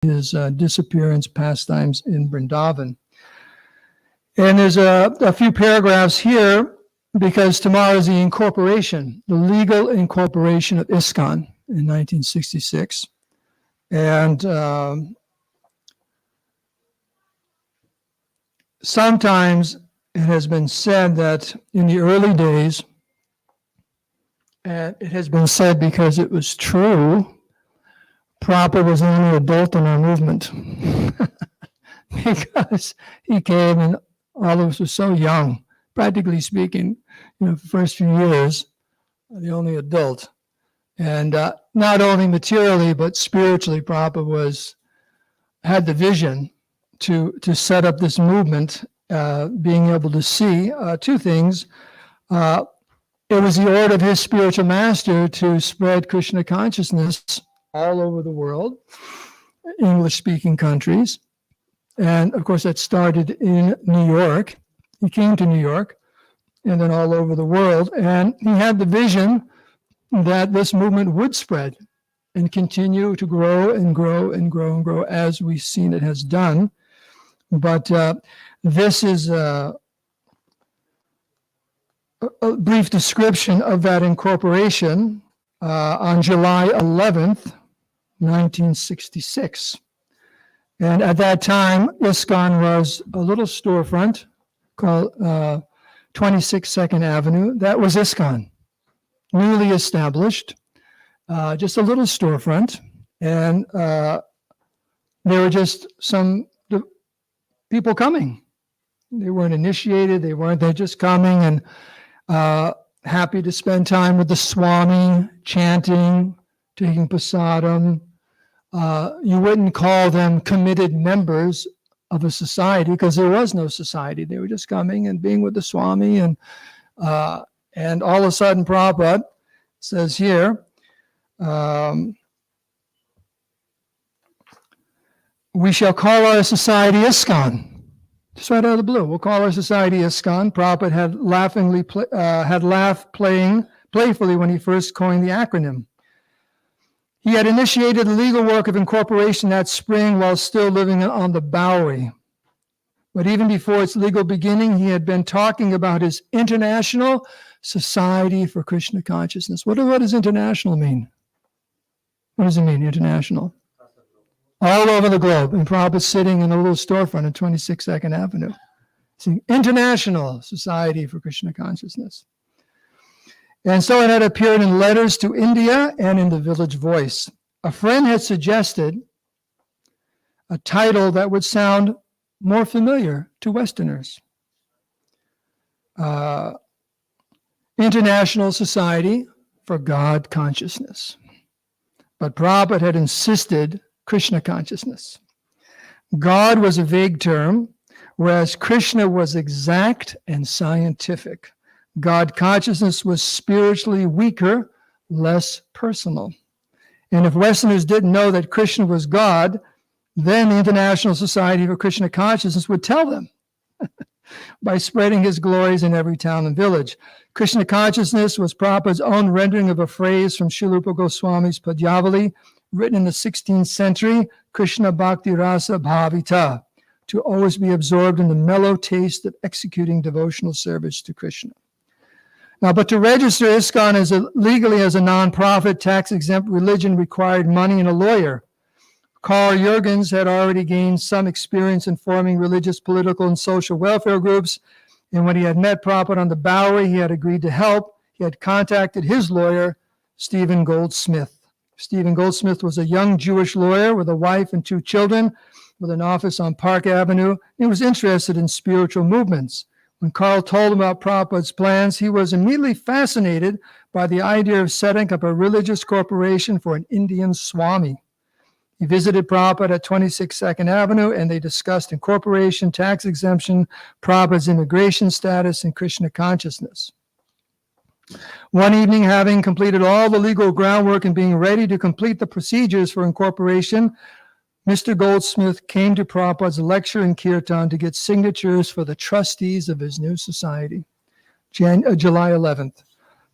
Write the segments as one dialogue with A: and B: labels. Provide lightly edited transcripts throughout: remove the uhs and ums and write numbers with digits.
A: his disappearance pastimes in Vrindavan. And there's a few paragraphs here because tomorrow is the incorporation, the legal incorporation of ISKCON in 1966. And sometimes it has been said that in the early days, and it has been said because it was true, Prabhupada was the only adult in our movement because he came and all of us were so young, practically speaking, the first few years, the only adult. And not only materially, but spiritually, Prabhupada had the vision to set up this movement, being able to see two things. It was the order of his spiritual master to spread Krishna consciousness all over the world, English-speaking countries. And of course, that started in New York. He came to New York and then all over the world. And he had the vision that this movement would spread and continue to grow and grow and grow and grow as we've seen it has done. But this is a brief description of that incorporation on July 11th, 1966. And at that time, ISKCON was a little storefront called 26 2nd Avenue. That was ISKCON, newly established, just a little storefront. And there were just some people coming. They weren't initiated. They're just coming and happy to spend time with the Swami, chanting, taking prasadam. You wouldn't call them committed members of a society because there was no society. They were just coming and being with the Swami. And all of a sudden, Prabhupada says here, we shall call our society ISKCON. Just right out of the blue. We'll call our society ISKCON. Prabhupada had laughed playfully when he first coined the acronym. He had initiated the legal work of incorporation that spring while still living on the Bowery. But even before its legal beginning, he had been talking about his International Society for Krishna Consciousness. What does international mean? What does it mean, international? All over the globe. And Prabhupada sitting in a little storefront on 26 2nd Avenue. It's the International Society for Krishna Consciousness. And so it had appeared in letters to India and in the Village Voice. A friend had suggested a title that would sound more familiar to Westerners. International Society for God Consciousness. But Prabhupada had insisted Krishna consciousness. God was a vague term, whereas Krishna was exact and scientific. God consciousness was spiritually weaker, less personal. And if Westerners didn't know that Krishna was God, then the International Society for Krishna Consciousness would tell them by spreading his glories in every town and village. Krishna consciousness was Prabhupada's own rendering of a phrase from Srila Rupa Goswami's Padyavali, written in the 16th century, Krishna Bhakti Rasa Bhavita, to always be absorbed in the mellow taste of executing devotional service to Krishna. Now, but to register ISKCON legally as a non-profit, tax-exempt religion required money and a lawyer. Carl Jurgens had already gained some experience in forming religious, political, and social welfare groups, and when he had met Prabhupada on the Bowery, he had agreed to help. He had contacted his lawyer, Stephen Goldsmith. Stephen Goldsmith was a young Jewish lawyer with a wife and 2 children, with an office on Park Avenue. He was interested in spiritual movements. When Carl told him about Prabhupada's plans, he was immediately fascinated by the idea of setting up a religious corporation for an Indian Swami. He visited Prabhupada at 26 2nd Avenue, and they discussed incorporation, tax exemption, Prabhupada's immigration status, and Krishna consciousness. One evening, having completed all the legal groundwork and being ready to complete the procedures for incorporation, Mr. Goldsmith came to Prabhupada's lecture in Kirtan to get signatures for the trustees of his new society. July 11th.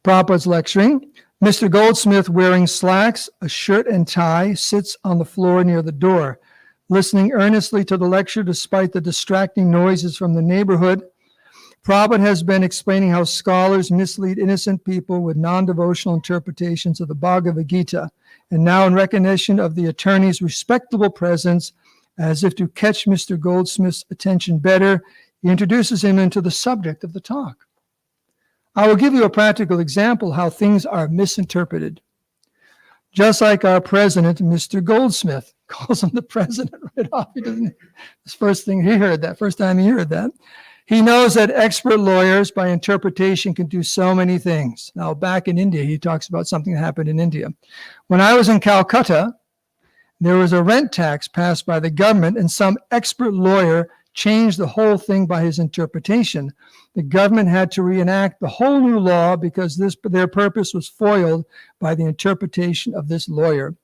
A: Prabhupada's lecturing. Mr. Goldsmith, wearing slacks, a shirt and tie, sits on the floor near the door. listening earnestly to the lecture despite the distracting noises from the neighborhood. Prabhupada has been explaining how scholars mislead innocent people with non-devotional interpretations of the Bhagavad Gita, and now in recognition of the attorney's respectable presence, as if to catch Mr. Goldsmith's attention better, he introduces him into the subject of the talk. I will give you a practical example how things are misinterpreted. Just like our president, Mr. Goldsmith, calls him the president right off. He doesn't. This first thing he heard that, first time he heard that. He knows that expert lawyers by interpretation can do so many things. Now, back in India, he talks about something that happened in India. When I was in Calcutta, there was a rent tax passed by the government, and some expert lawyer changed the whole thing by his interpretation. The government had to reenact the whole new law because their purpose was foiled by the interpretation of this lawyer.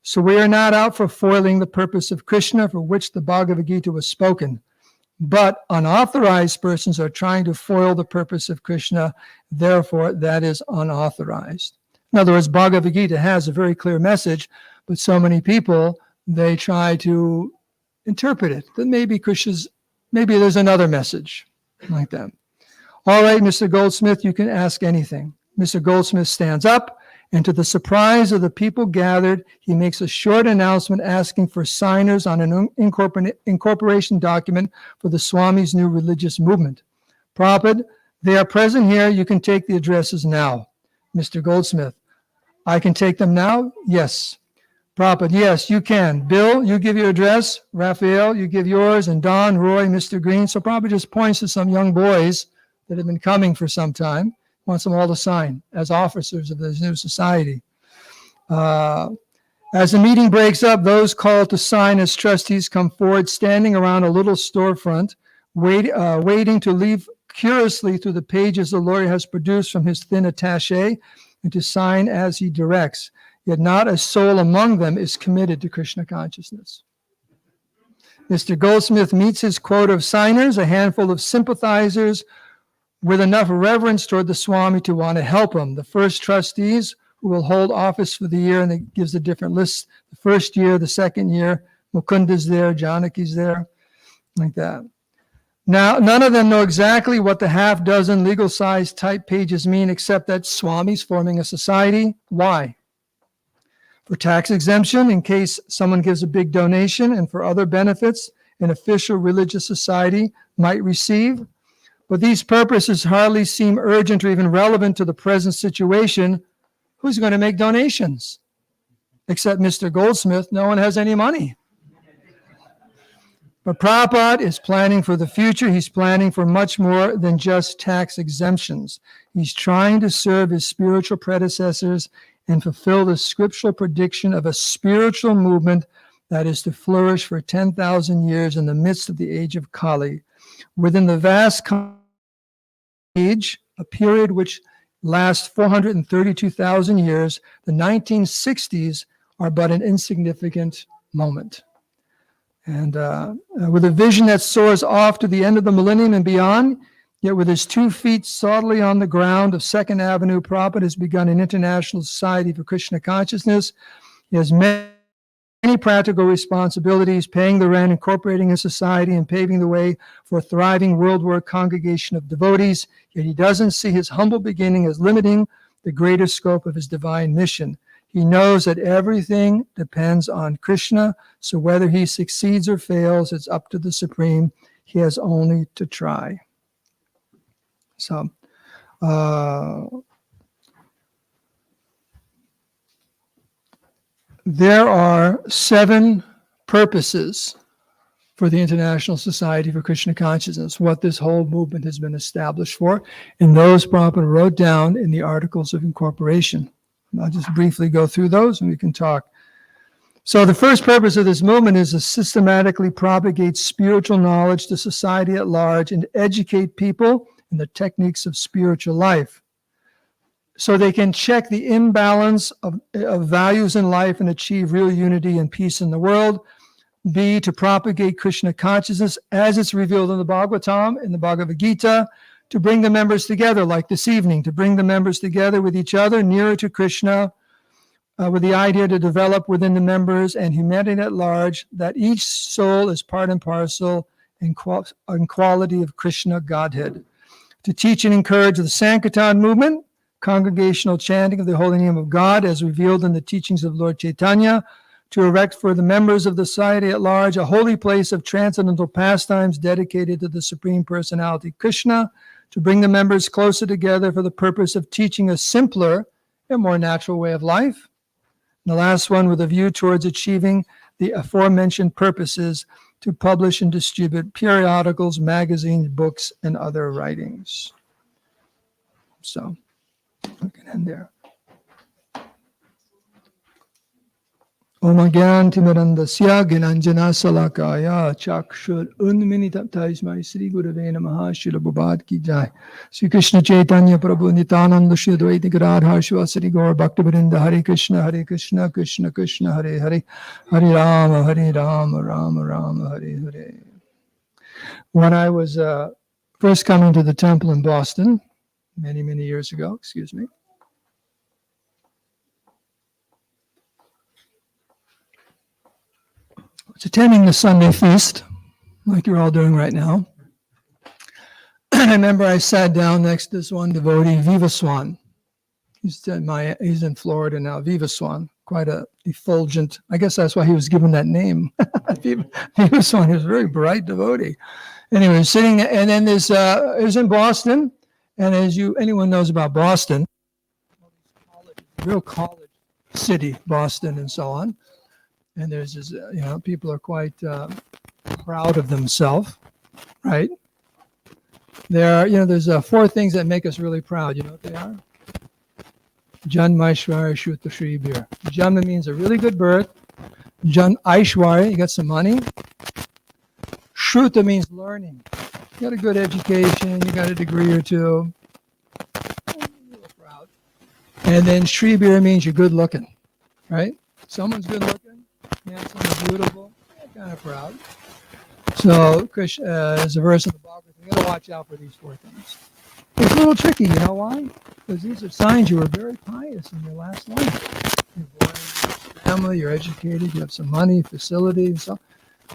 A: So we are not out for foiling the purpose of Krishna for which the Bhagavad Gita was spoken. But unauthorized persons are trying to foil the purpose of Krishna. Therefore, that is unauthorized. In other words, Bhagavad Gita has a very clear message, but so many people, they try to interpret it. That maybe there's another message like that. All right, Mr. Goldsmith, you can ask anything. Mr. Goldsmith stands up, and to the surprise of the people gathered, he makes a short announcement asking for signers on an incorporation document for the Swami's new religious movement. Prabhupada, they are present here. You can take the addresses now. Mr. Goldsmith, I can take them now? Yes. Prabhupada, yes, you can. Bill, you give your address. Raphael, you give yours. And Don, Roy, Mr. Green. So Prabhupada just points to some young boys that have been coming for some time, wants them all to sign as officers of this new society. As the meeting breaks up, those called to sign as trustees come forward, standing around a little storefront, waiting to leaf curiously through the pages the lawyer has produced from his thin attaché and to sign as he directs. Yet not a soul among them is committed to Krishna consciousness. Mr. Goldsmith meets his quota of signers, a handful of sympathizers with enough reverence toward the Swami to want to help him. The first trustees who will hold office for the year, and it gives the different lists. The first year, the second year, Mukunda's there, Janaki's there, like that. Now, none of them know exactly what the half-dozen legal-sized type pages mean, except that Swami's forming a society. Why? For tax exemption, in case someone gives a big donation, and for other benefits an official religious society might receive. But these purposes hardly seem urgent or even relevant to the present situation. Who's going to make donations? Except Mr. Goldsmith, no one has any money. But Prabhupada is planning for the future. He's planning for much more than just tax exemptions. He's trying to serve his spiritual predecessors and fulfill the scriptural prediction of a spiritual movement that is to flourish for 10,000 years in the midst of the age of Kali. Within the vast age, a period which lasts 432,000 years, the 1960s are but an insignificant moment. And with a vision that soars off to the end of the millennium and beyond, yet with his 2 feet solidly on the ground of Second Avenue, Prabhupada has begun an international society for Krishna consciousness. He has many practical responsibilities, paying the rent, incorporating a society, and paving the way for a thriving worldwide congregation of devotees. Yet he doesn't see his humble beginning as limiting the greater scope of his divine mission. He knows that everything depends on Krishna, so whether he succeeds or fails, it's up to the Supreme. He has only to try. So, there are 7 purposes for the International Society for Krishna Consciousness, what this whole movement has been established for, and those Prabhupada wrote down in the Articles of Incorporation. I'll just briefly go through those and we can talk. So the first purpose of this movement is to systematically propagate spiritual knowledge to society at large and educate people in the techniques of spiritual life, so they can check the imbalance of values in life and achieve real unity and peace in the world. B, to propagate Krishna consciousness as it's revealed in the Bhagavatam, in the Bhagavad Gita, to bring the members together, like this evening, to bring the members together with each other, nearer to Krishna, with the idea to develop within the members and humanity at large that each soul is part and parcel and quality of Krishna Godhead. To teach and encourage the Sankirtan movement, congregational chanting of the holy name of God as revealed in the teachings of Lord Chaitanya, to erect for the members of the society at large a holy place of transcendental pastimes dedicated to the Supreme Personality Krishna, to bring the members closer together for the purpose of teaching a simpler and more natural way of life. And the last one, with a view towards achieving the aforementioned purposes, to publish and distribute periodicals, magazines, books, and other writings. So we can end there. Om Gyantimirandasya Gnanjana Salakaya Chakshur Unminitaptaismai Sri Gurave Namaha Srila Prabhupada Ki Jai. Sri Krishna Chaitanya Prabhu Nityananda Sri Advaita Gadadhar Shivasari Gaur Bhaktivinoda Hare Krishna Krishna Krishna Hare Hare Hare Rama Rama Rama Hare Hare. When I was first coming to the temple in Boston, many years ago, I was attending the Sunday feast, like you're all doing right now. And I remember I sat down next to this one devotee, Vivaswan. He's in Florida now, Vivaswan, quite a effulgent. I guess that's why he was given that name. Vivaswan, he was a very bright devotee. Anyway, sitting there, and then it was in Boston, and as anyone knows about Boston, real college city, Boston, and so on. And there's this, people are quite proud of themselves, right? There's 4 things that make us really proud. You know what they are? Janma Aishwarya Shuta Shri Bir. Janma means a really good birth. Jan Aishwarya, you got some money. Shruta means learning. You got a good education, you got a degree or two. You're proud. And then Shri Bir means you're good looking, right? Someone's good looking. Handsome and beautiful, kind of proud. So, Krishna, there's a verse in the Bhagavad Gita, you got to watch out for these 4 things. It's a little tricky, you know why? Because these are signs you were very pious in your last life. You're born in a family, you're educated, you have some money, facility, and so on.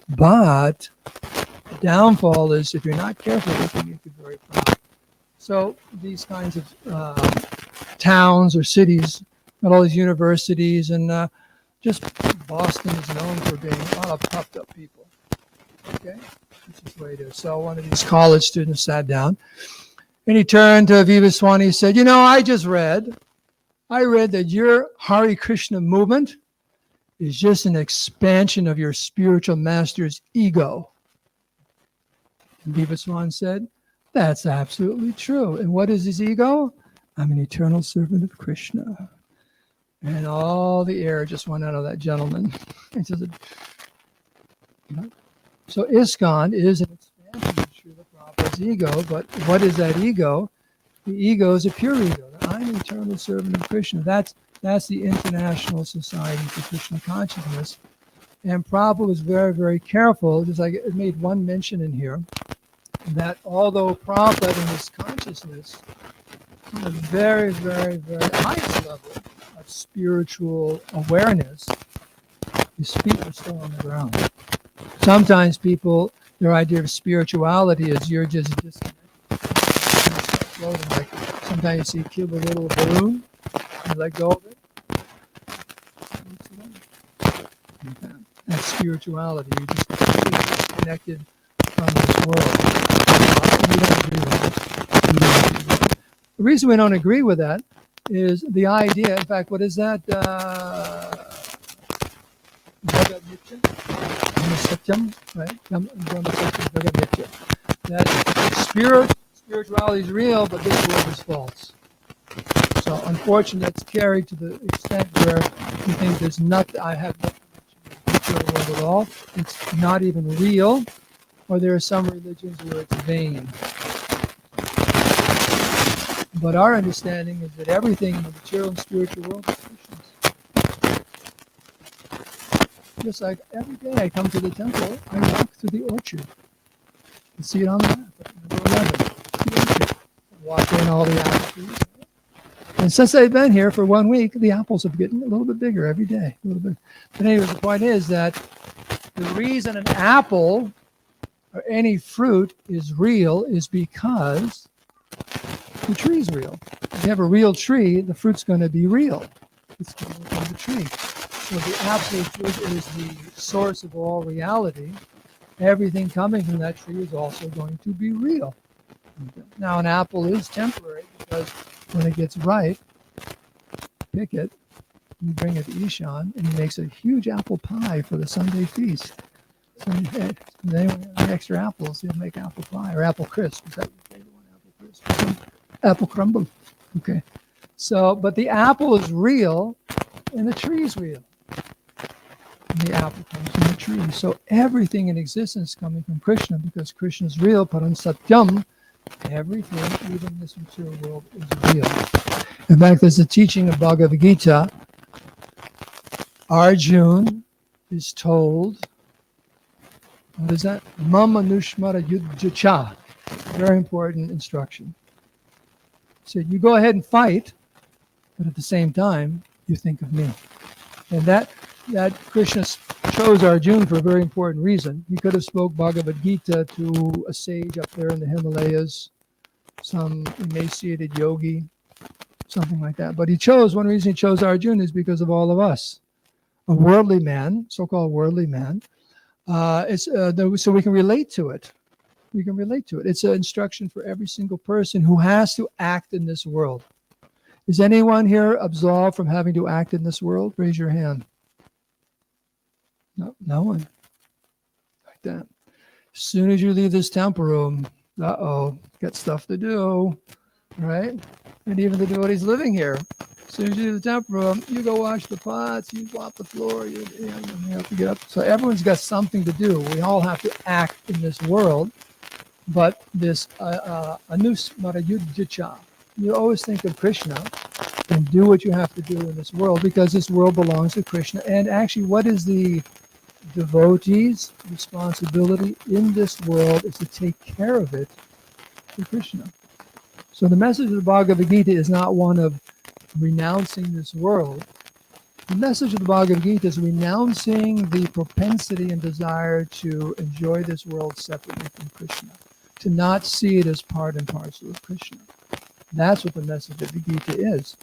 A: But the downfall is if you're not careful, it can make you very proud. So, these kinds of towns or cities, got all these universities, and just Boston is known for being a lot of puffed up people. Okay? This is the way it is. So one of these college students sat down and he turned to Vivaswani and said, I read that your Hare Krishna movement is just an expansion of your spiritual master's ego. And Vivaswani said, that's absolutely true. And what is his ego? I'm an eternal servant of Krishna. And all the air just went out of that gentleman. So ISKCON is an expansion of Srila Prabhupada's ego, but what is that ego? The ego is a pure ego. I'm an eternal servant of Krishna. That's the International Society for Krishna Consciousness. And Prabhupada was very, very careful, just like it made one mention in here, that although Prabhupada in his consciousness, on a very, very, very highest level of spiritual awareness, his feet are still on the ground. Sometimes people, their idea of spirituality is you're just disconnected. Floating, like sometimes you see a cube, a little balloon, you let go of it. That's spirituality. You're just completely disconnected from this world. We don't agree with that. The reason we don't agree with that is the idea, in fact, what is that? Jagat Nitya? Satyam, right? That spirituality is real, but this world is false. So unfortunately, it's carried to the extent where you think there's nothing, I have nothing to do with the world at all. It's not even real, or there are some religions where it's vain. But our understanding is that everything in the material and spiritual world is Krishna's. Just like every day I come to the temple, I walk through the orchard. You see it on the map, number 11. The orchard. I walk in all the apple trees. And since they've been here for 1 week, the apples are getting a little bit bigger every day. A little bit. But anyway, the point is that the reason an apple or any fruit is real is because the tree's real. If you have a real tree, the fruit's going to be real. It's coming from the tree. So the absolute truth is the source of all reality. Everything coming from that tree is also going to be real. Now, an apple is temporary because when it gets ripe, pick it, you bring it to Ishan, and he makes a huge apple pie for the Sunday feast. So if anyone has any extra apples, he'll make apple pie or apple crisp. Is that your favorite one? Apple crisp? Apple crumble. Okay. So, but the apple is real and the tree is real. And the apple comes from the tree. So everything in existence is coming from Krishna because Krishna is real, param satyam. Everything, even this material world, is real. In fact, there's a teaching of Bhagavad Gita. Arjuna is told, what is that? Mama nushmara yudjacha. Very important instruction. So you go ahead and fight, but at the same time, you think of me. And that Krishna chose Arjuna for a very important reason. He could have spoke Bhagavad Gita to a sage up there in the Himalayas, some emaciated yogi, something like that. But one reason he chose Arjuna is because of all of us. A worldly man, so-called worldly man, so we can relate to it. We can relate to it. It's an instruction for every single person who has to act in this world. Is anyone here absolved from having to act in this world? Raise your hand. No one. Like that. As soon as you leave this temple room, got stuff to do, right? And even the devotees living here. As soon as you leave the temple room, you go wash the pots, you mop the floor, you have to get up. So everyone's got something to do. We all have to act in this world. But this anusmara yudjacha, you always think of Krishna and do what you have to do in this world because this world belongs to Krishna. And actually, what is the devotee's responsibility in this world is to take care of it for Krishna. So the message of the Bhagavad Gita is not one of renouncing this world. The message of the Bhagavad Gita is renouncing the propensity and desire to enjoy this world separately from Krishna, to not see it as part and parcel of Krishna. That's what the message of the Gita is.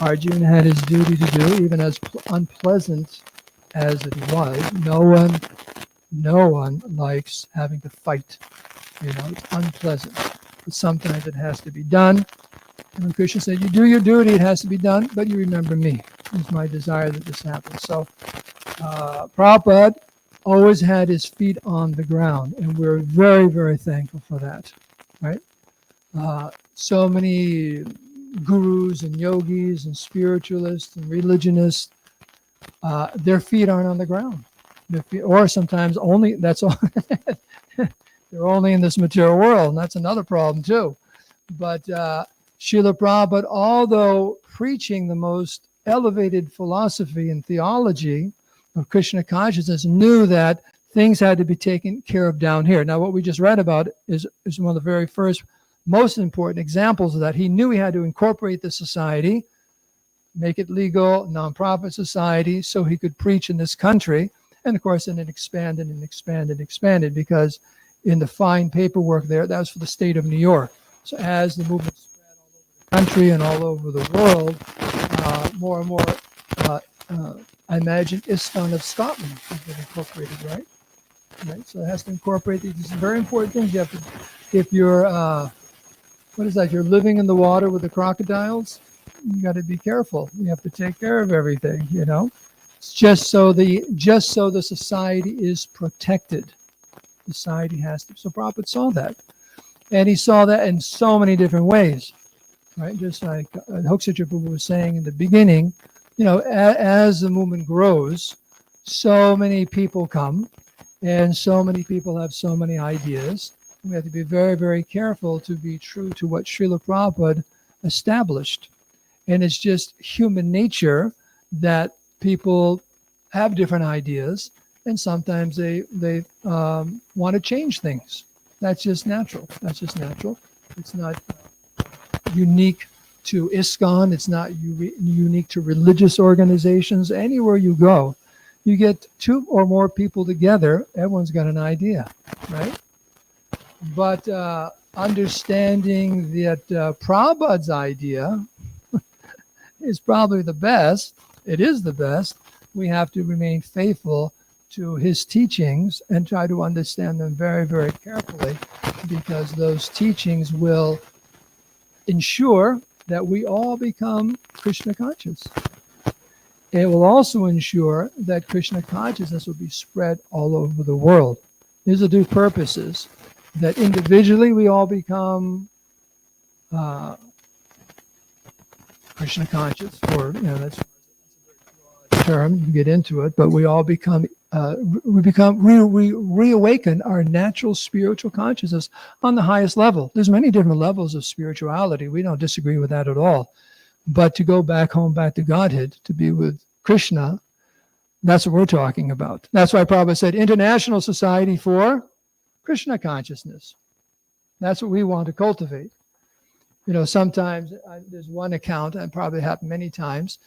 A: Arjuna had his duty to do, even as unpleasant as it was. No one likes having to fight. It's unpleasant. But sometimes it has to be done. And when Krishna said, you do your duty, it has to be done, but you remember me. It's my desire that this happens. So Prabhupada always had his feet on the ground, and we're very, very thankful for that, right? So many gurus and yogis and spiritualists and religionists, their feet aren't on the ground. Or sometimes only, that's all, they're only in this material world, and that's another problem too. But Srila Prabhupada, although preaching the most elevated philosophy and theology of Krishna consciousness, knew that things had to be taken care of down here. Now, what we just read about is one of the very first, most important examples of that. He knew he had to incorporate the society, make it legal, nonprofit society, so he could preach in this country. And of course, then it expanded and expanded and expanded, because in the fine paperwork there, that was for the state of New York. So as the movement spread all over the country and all over the world, more and more, I imagine ISKCON of Scotland has been incorporated, right? So it has to incorporate these very important things. You have to, if you're, what is that? You're living in the water with the crocodiles. You got to be careful. You have to take care of everything. It's just so the society is protected. Society has to. So Prabhupada saw that, and he saw that in so many different ways, right? Just like Hoksha Prabhu was saying in the beginning, as the movement grows, so many people come, and so many people have so many ideas. We have to be very, very careful to be true to what Srila Prabhupada established. And it's just human nature that people have different ideas, and sometimes they want to change things. That's just natural. It's not unique to ISKCON. It's not unique to religious organizations. Anywhere you go, you get two or more people together, everyone's got an idea, right? But understanding that Prabhupada's idea is probably the best, it is the best, we have to remain faithful to his teachings and try to understand them very, very carefully, because those teachings will ensure that we all become Krishna conscious. It will also ensure that Krishna consciousness will be spread all over the world. These are two purposes. That individually we all become Krishna conscious, or that's a very broad term. You can get into it, but we all become we reawaken our natural spiritual consciousness on the highest level. There's many different levels of spirituality. We don't disagree with that at all. But to go back home, back to Godhead, to be with Krishna, that's what we're talking about. That's why Prabhupada said International Society for Krishna Consciousness. That's what we want to cultivate. Sometimes there's one account, and probably happened many times,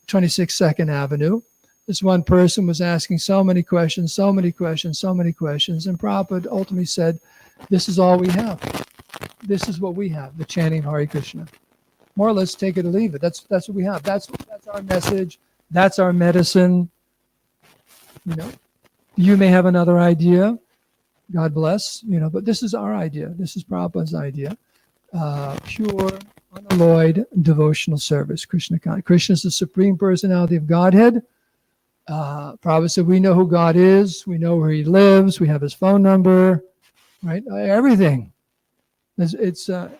A: 26 Second Avenue. This one person was asking so many questions, and Prabhupada ultimately said, this is all we have. This is what we have, the chanting Hare Krishna. More or less, take it or leave it. That's what we have. That's our message. That's our medicine. You may have another idea. God bless. But this is our idea. This is Prabhupada's idea. Pure, unalloyed devotional service. Krishna is the Supreme Personality of Godhead. Prabhupada said, we know who God is. We know where he lives. We have his phone number. Right? Everything. It's and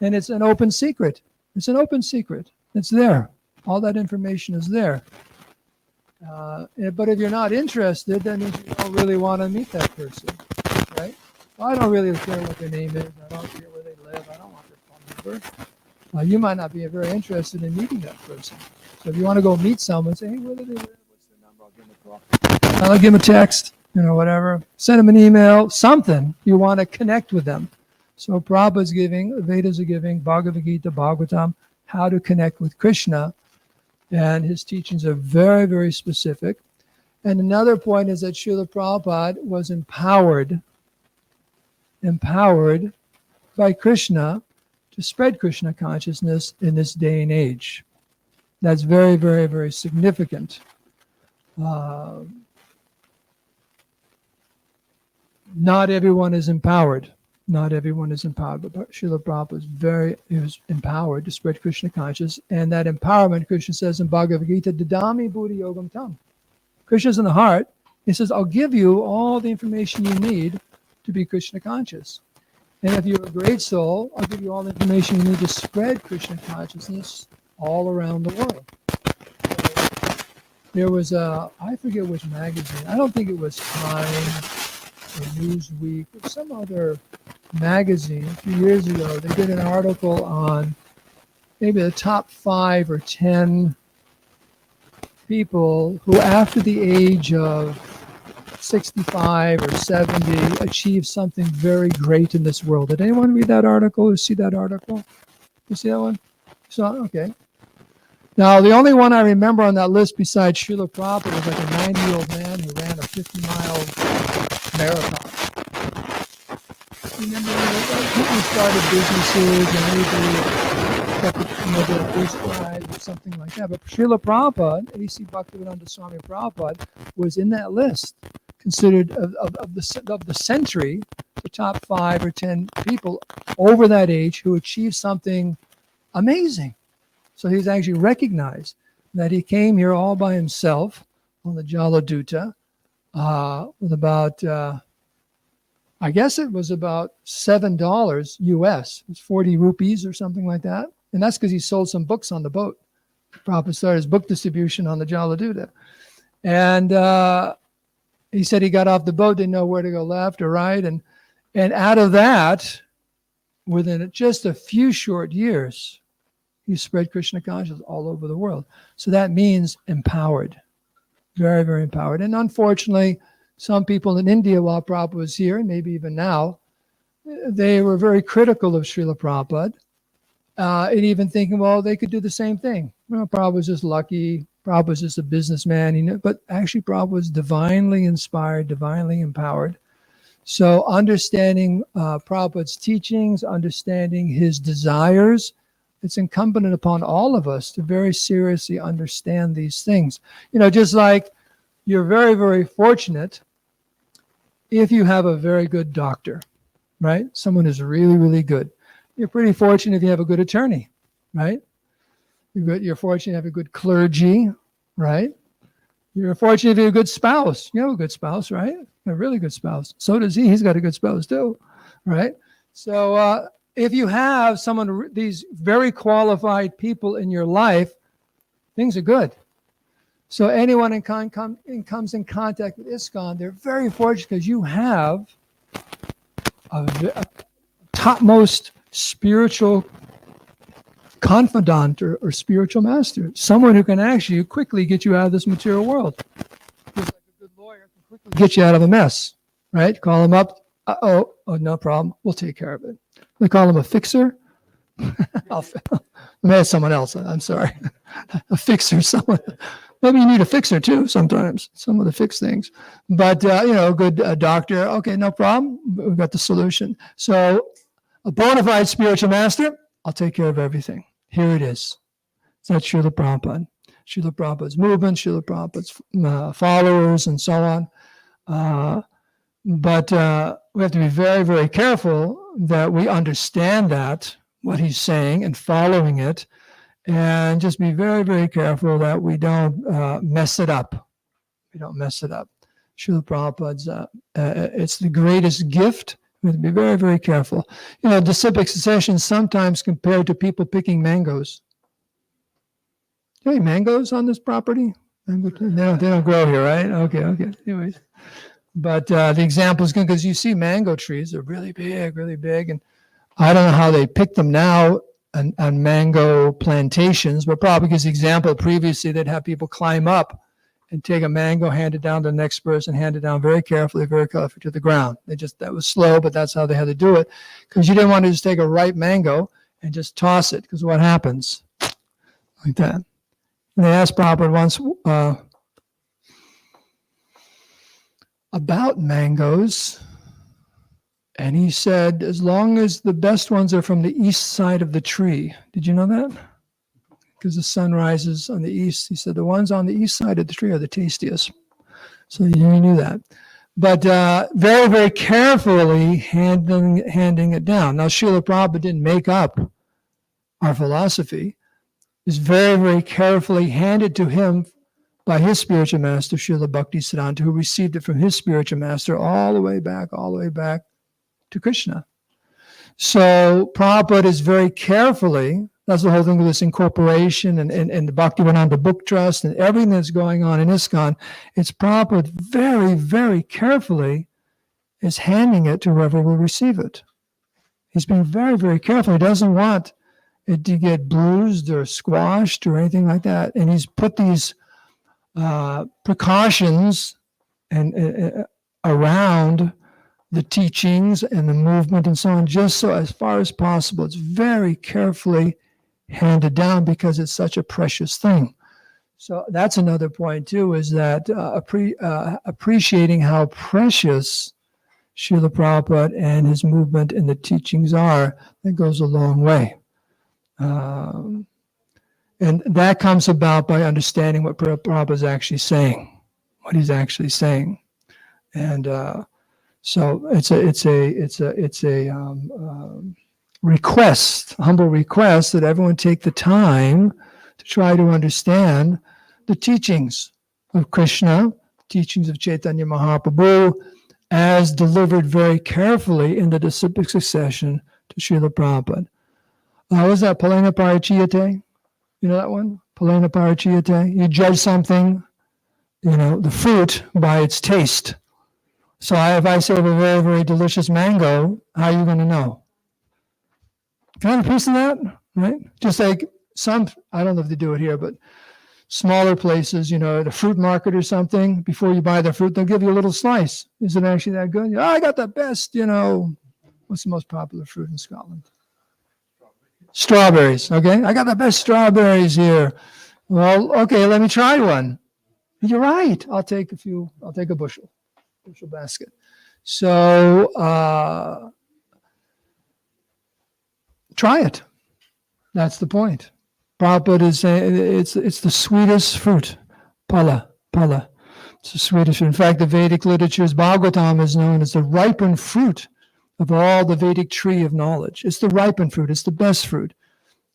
A: it's an open secret. It's an open secret. It's there. All that information is there. But if you're not interested, that means you don't really want to meet that person, right? Well, I don't really care what their name is. I don't care where they live. I don't want their phone number. You might not be very interested in meeting that person. So if you want to go meet someone, say, hey, where do they live? What's their number? I'll give them a call. I'll give them a text, whatever. Send them an email, something. You want to connect with them. So Prabhupada's giving, Vedas are giving, Bhagavad Gita, Bhagavatam, how to connect with Krishna. And his teachings are very, very specific. And another point is that Srila Prabhupada was empowered by Krishna to spread Krishna consciousness in this day and age. That's very, very, very significant. Not everyone is empowered. Not everyone is empowered, but Srila Prabhupada was empowered to spread Krishna consciousness, and that empowerment, Krishna says in Bhagavad Gita, Dadami Buddhi Yogam Tam. Krishna's in the heart. He says, I'll give you all the information you need to be Krishna conscious. And if you're a great soul, I'll give you all the information you need to spread Krishna consciousness all around the world. There was I forget which magazine. I don't think it was Time or Newsweek or some other magazine a few years ago. They did an article on maybe the top 5 or 10 people who after the age of 65 or 70 achieved something very great in this world. Did anyone read that article or see that article? You see that one? So, okay. Now, the only one I remember on that list besides Srila Prabhupada was like a 90-year-old man who ran a 50-mile marathon. Remember, people started businesses and everybody kept their first prize or something like that. But Srila Prabhupada, A.C. Bhaktivedanta Swami Prabhupada, was in that list, considered of the century, the top 5 or 10 people over that age who achieved something amazing. So he's actually recognized that he came here all by himself on the Jaladuta with about, I guess it was about $7 US. It was 40 rupees or something like that. And that's because he sold some books on the boat. Prabhupada started his book distribution on the Jaladuta. And he said he got off the boat, didn't know where to go left or right. And out of that, within just a few short years, he spread Krishna consciousness all over the world. So that means empowered, very, very empowered. And unfortunately, some people in India, while Prabhupada was here, and maybe even now, they were very critical of Srila Prabhupada. And even thinking, well, they could do the same thing. Well, Prabhupada was just lucky. Prabhupada was just a businessman. But actually, Prabhupada was divinely inspired, divinely empowered. So understanding Prabhupada's teachings, understanding his desires, it's incumbent upon all of us to very seriously understand these things. Just like you're very, very fortunate if you have a very good doctor, right? Someone who's really, really good. You're pretty fortunate if you have a good attorney, right? You're fortunate to have a good clergy, right? You're fortunate if you have a good spouse. You have a good spouse, right? A really good spouse. So does he. He's got a good spouse too, right? So if you have these very qualified people in your life, things are good. So anyone comes in contact with ISKCON, they're very fortunate because you have a topmost spiritual confidant or spiritual master, someone who can actually quickly get you out of this material world. Just like a good lawyer can quickly get you out of a mess, right? Call him up. Oh, no problem. We'll take care of it. We call him a fixer. Maybe someone else. I'm sorry. A fixer, someone. Maybe you need a fixer too sometimes, someone to fix things. But, a good doctor, okay, no problem. We've got the solution. So a bona fide spiritual master, I'll take care of everything. Here it is. That's Srila Prabhupada. Srila Prabhupada's movement, Srila Prabhupada's followers, and so on. But we have to be very, very careful that we understand what he's saying, and following it, and just be very, very careful that we don't mess it up. We don't mess it up. Srila Prabhupada's, it's the greatest gift. We have to be very, very careful. Disciplic succession is sometimes compared to people picking mangoes. Do you have any mangoes on this property? They don't grow here, right? Okay. Anyways. But the example is good because you see mango trees. They're really big. And I don't know how they pick them now on mango plantations, but probably because the example previously, they'd have people climb up and take a mango, hand it down to the next person, hand it down very carefully to the ground. That was slow, but that's how they had to do it, because you didn't want to just take a ripe mango and just toss it, because what happens? Like that. And they asked Prabhupada once about mangoes, and he said, as long as the best ones are from the east side of the tree. Did you know that? Because the sun rises on the east. He said the ones on the east side of the tree are the tastiest. So you knew that. But very, very carefully handing it down. Now, Srila Prabhupada didn't make up our philosophy. It's very, very carefully handed to him by his spiritual master, Srila Bhaktisiddhanta, who received it from his spiritual master all the way back to Krishna. So Prabhupada is very carefully, that's the whole thing with this incorporation and the Bhaktivedanta Book Trust and everything that's going on in ISKCON. It's Prabhupada very, very carefully is handing it to whoever will receive it. He's being very, very careful. He doesn't want it to get bruised or squashed or anything like that. And he's put these precautions and around the teachings and the movement and so on, just so as far as possible, it's very carefully handed down because it's such a precious thing. So that's another point too, is that appreciating how precious Srila Prabhupada and his movement and the teachings are, that goes a long way. And that comes about by understanding what Prabhupada is actually saying, what he's actually saying. And so it's a request, a humble request, that everyone take the time to try to understand the teachings of Krishna, teachings of Chaitanya Mahaprabhu, as delivered very carefully in the disciplic succession to Srila Prabhupada. What was that? Palena Parachiyate? You know that one? Palena Parachiyate? You judge something, the fruit by its taste. So if I say a very, very delicious mango, how are you going to know? Can I have a piece of that? Right? Just like I don't know if they do it here, but smaller places, the fruit market or something, before you buy the fruit, they'll give you a little slice. Is it actually that good? I got the best, what's the most popular fruit in Scotland? Strawberries, okay? I got the best strawberries here. Well, okay, let me try one. You're right. I'll take a bushel basket. So try it. That's the point. Prabhupada is saying it's the sweetest fruit. Pala. It's the sweetest fruit. In fact, the Vedic literature's Bhagavatam is known as the ripened fruit of all the Vedic tree of knowledge. It's the ripened fruit. It's the best fruit.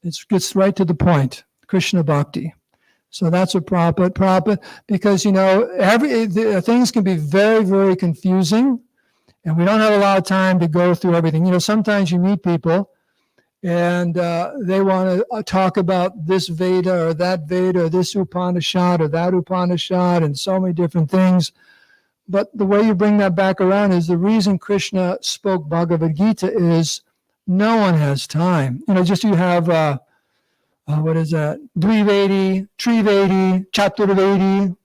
A: It gets right to the point. Krishna Bhakti. So that's what Prabhupada, because, things can be very, very confusing, and we don't have a lot of time to go through everything. Sometimes you meet people, and they want to talk about this Veda or that Veda or this Upanishad or that Upanishad and so many different things. But the way you bring that back around is the reason Krishna spoke Bhagavad Gita is no one has time. Just you have... what is that? Dvivedi, Trivedi, Chaturvedi.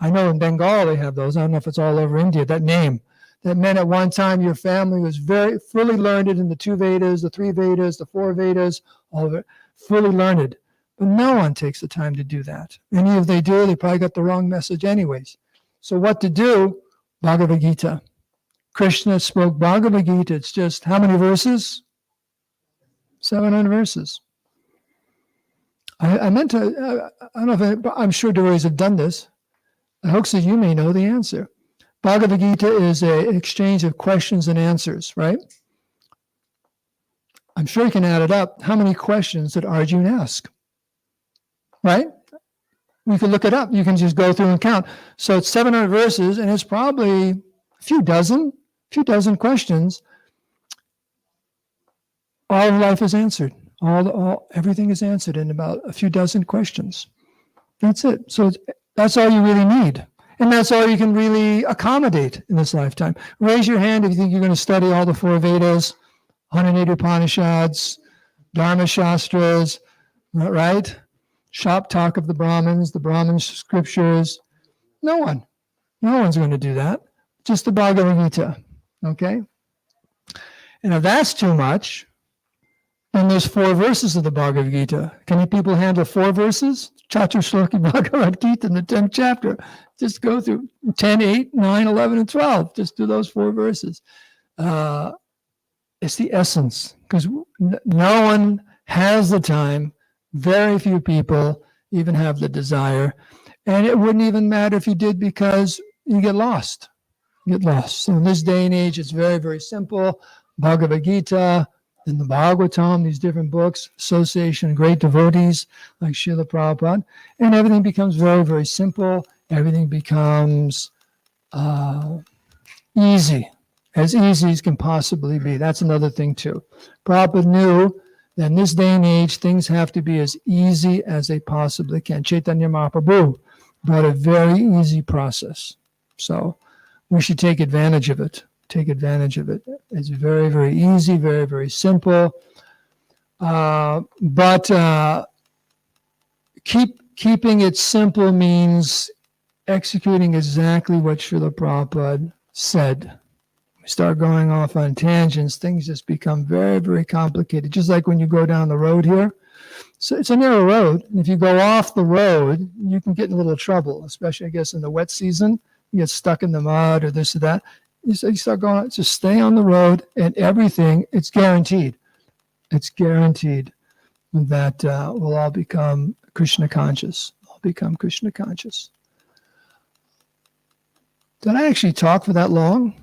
A: I know in Bengal they have those. I don't know if it's all over India, that name. That meant at one time your family was very fully learned in the 2 Vedas, the 3 Vedas, the 4 Vedas, all of it, fully learned. But no one takes the time to do that. Any if they do, they probably got the wrong message anyways. So what to do? Bhagavad Gita. Krishna spoke Bhagavad Gita. It's just how many verses? 700 verses. I meant to, I don't know I'm sure devotees have done this. I hope so you may know the answer. Bhagavad Gita is an exchange of questions and answers, right? I'm sure you can add it up. How many questions did Arjuna ask? Right? You can look it up. You can just go through and count. So it's 700 verses, and it's probably a few dozen questions. All of life is answered. Everything is answered in about a few dozen questions. That's it. So that's all you really need. And that's all you can really accommodate in this lifetime. Raise your hand if you think you're going to study all the 4 Vedas, 108 Upanishads, Dharma Shastras, right? Shop talk of the Brahmin scriptures. No one's going to do that. Just the Bhagavad Gita. Okay? And if that's too much, and there's 4 verses of the Bhagavad Gita. Can you people handle 4 verses? Chatur Shloki Bhagavad Gita in the 10th chapter. Just go through 10, 8, 9, 11, and 12. Just do those 4 verses. It's the essence, because no one has the time. Very few people even have the desire. And it wouldn't even matter if you did, because you get lost. So in this day and age, it's very, very simple. Bhagavad Gita, in the Bhagavatam, these different books, association of great devotees like Srila Prabhupada, and everything becomes very, very simple. Everything becomes easy as can possibly be. That's another thing too. Prabhupada knew that in this day and age, things have to be as easy as they possibly can. Chaitanya Mahaprabhu brought a very easy process. So we should take advantage of it. It's very, very easy, very, very simple. But keeping it simple means executing exactly what Srila Prabhupada said. We start going off on tangents, things just become very, very complicated. Just like when you go down the road here. So it's a narrow road. And if you go off the road, you can get in a little trouble, especially, I guess, in the wet season. You get stuck in the mud or this or that. You start going, just stay on the road, and everything, it's guaranteed. It's guaranteed that we'll all become Krishna conscious. Did I actually talk for that long?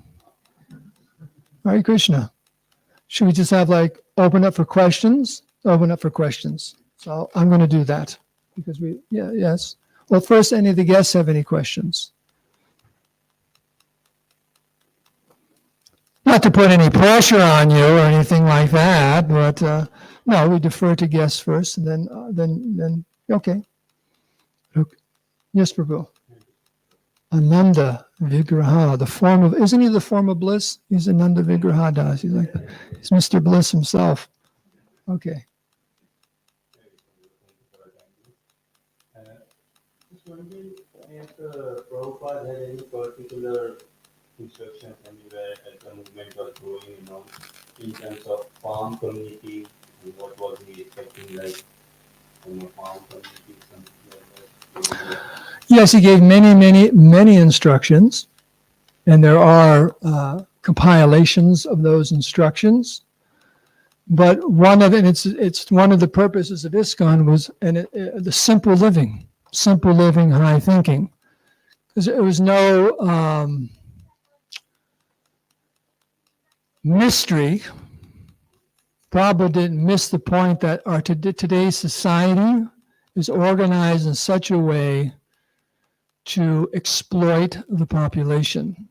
A: Hare Krishna. Should we just have open up for questions? Open up for questions. So I'm going to do that because yes. Well, first, any of the guests have any questions? Not to put any pressure on you or anything like that, but no, we defer to guests first, and then okay. Yes, Prabhu. Ananda Vigraha, isn't he the form of bliss? He's Ananda Vigraha Das. He's Mr. Bliss himself. Okay.
B: Just wondering if Prabhupada had any particular instructions anywhere as the movement was growing, in terms of farm community And what was he expecting, like, from a farm community, something like that?
A: Yes, he gave many instructions, and there are compilations of those instructions. But one of it, it's one of the purposes of ISKCON was the simple living, high thinking. Because there was no mystery. Prabhupada didn't miss the point that today's society is organized in such a way to exploit the population.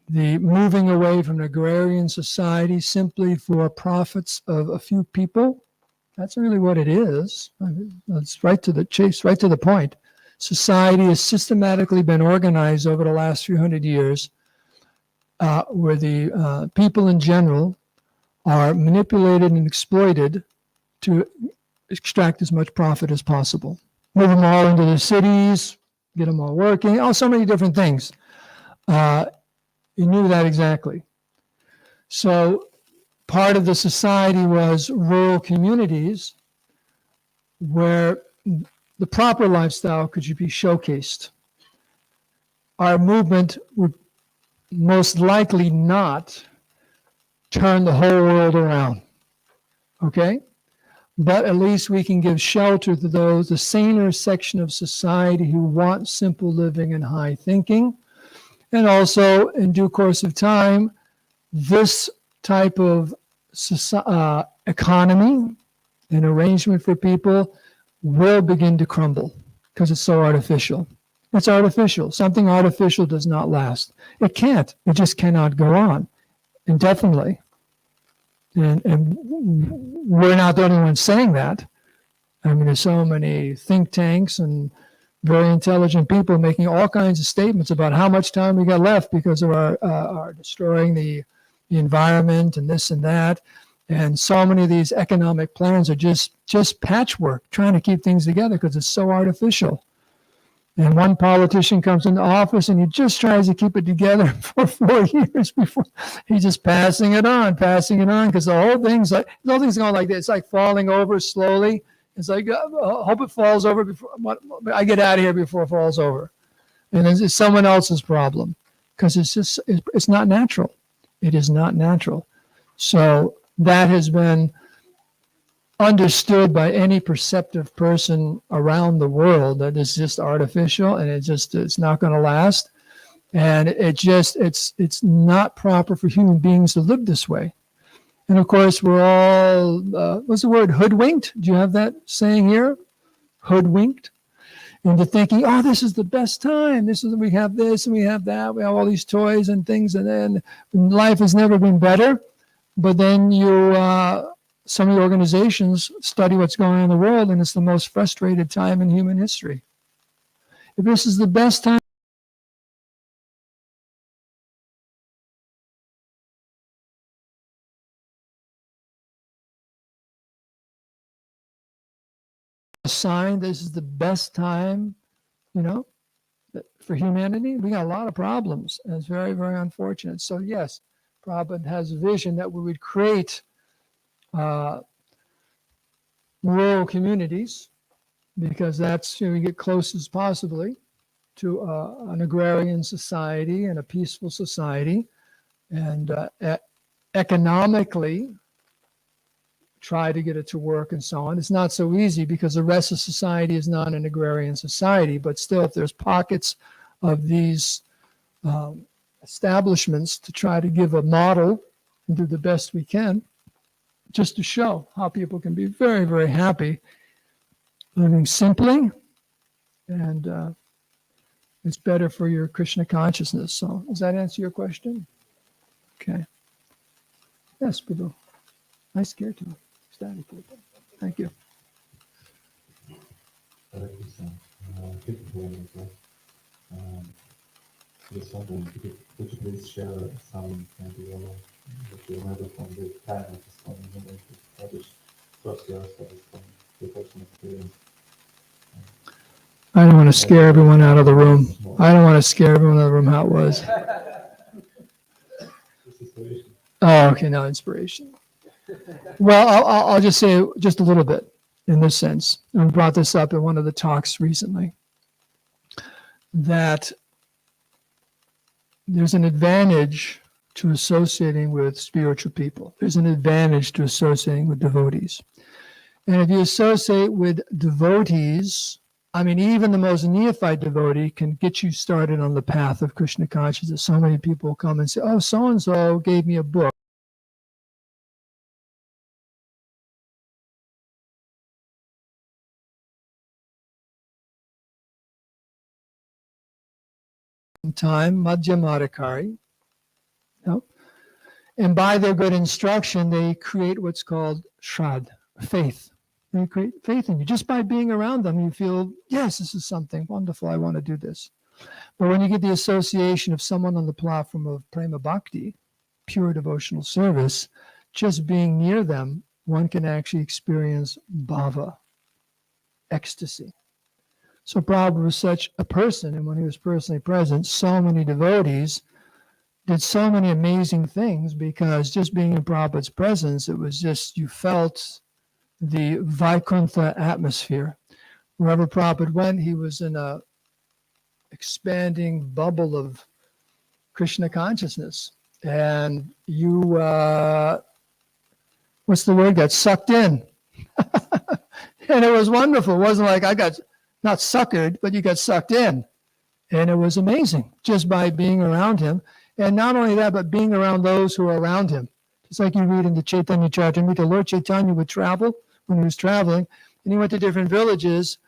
A: The moving away from an agrarian society simply for profits of a few people, that's really what it is. It's right to the chase, right to the point. Society has systematically been organized over the last few hundred years where the people in general are manipulated and exploited to extract as much profit as possible. Move them all into the cities, get them all working, so many different things. He knew that exactly. So part of the society was rural communities where the proper lifestyle could be showcased. Our movement would most likely not turn the whole world around, okay? But at least we can give shelter to those, the saner section of society who want simple living and high thinking. And also, in due course of time, this type of economy and arrangement for people will begin to crumble because it's so artificial. It's artificial. Something artificial does not last. It can't. It just cannot go on indefinitely. And we're not the only ones saying that. I mean, there's so many think tanks and very intelligent people making all kinds of statements about how much time we got left because of our destroying the environment and this and that. And so many of these economic plans are just patchwork, trying to keep things together because it's so artificial. And one politician comes into office and he just tries to keep it together for 4 years before he's just passing it on because the whole thing's going like this. It's like falling over slowly. It's like, I hope it falls over before I get out of here before it falls over. And it's someone else's problem because it's not natural. It is not natural. So that has been understood by any perceptive person around the world that it's just artificial and it's not going to last. And it's not proper for human beings to live this way. And of course, we're all, what's the word, hoodwinked? Do you have that saying here? Hoodwinked into thinking, oh, this is the best time. We have this and we have that. We have all these toys and things. And then life has never been better. But then some of the organizations study what's going on in the world, and it's the most frustrated time in human history. If this is the best time, a sign this is the best time, for humanity, we got a lot of problems, and it's very, very unfortunate. So yes, Prabhupada has a vision that we would create rural communities, because that's we get closest possibly to an agrarian society and a peaceful society, and economically try to get it to work and so on. It's not so easy because the rest of society is not an agrarian society, but still, if there's pockets of these establishments to try to give a model and do the best we can, just to show how people can be very, very happy living simply, and it's better for your Krishna consciousness. So does that answer your question? Okay. Yes, Prabhu. I scared you. Ecstatic. Thank you.
C: Just wondering, could you please share some maybe that you remember from the time of ISKCON movement to establish first years of ISKCON, your personal experience?
A: I don't want to scare everyone out of the room. I don't want to scare everyone out of the room how it was. Oh, okay, now inspiration. Well, I'll just say just a little bit in this sense. And we brought this up in one of the talks recently, that there's an advantage to associating with spiritual people. There's an advantage to associating with devotees. And if you associate with devotees, I mean, even the most neophyte devotee can get you started on the path of Krishna consciousness. So many people come and say, oh, so-and-so gave me a book. Time, Madhyamadikari. You know? And by their good instruction, they create what's called shrad, faith. They create faith in you. Just by being around them, you feel, yes, this is something wonderful. I want to do this. But when you get the association of someone on the platform of prema bhakti, pure devotional service, just being near them, one can actually experience bhava, ecstasy. So Prabhupada was such a person, and when he was personally present, so many devotees did so many amazing things because just being in Prabhupada's presence, it was just, you felt the Vaikuntha atmosphere. Wherever Prabhupada went, he was in a expanding bubble of Krishna consciousness. And you, what's the word, got sucked in. And it was wonderful. It wasn't like I got, not suckered, but you got sucked in. And it was amazing just by being around him. And not only that, but being around those who are around him. Just like you read in the Chaitanya Charitamrita, Lord Chaitanya would travel when he was traveling, and he went to different villages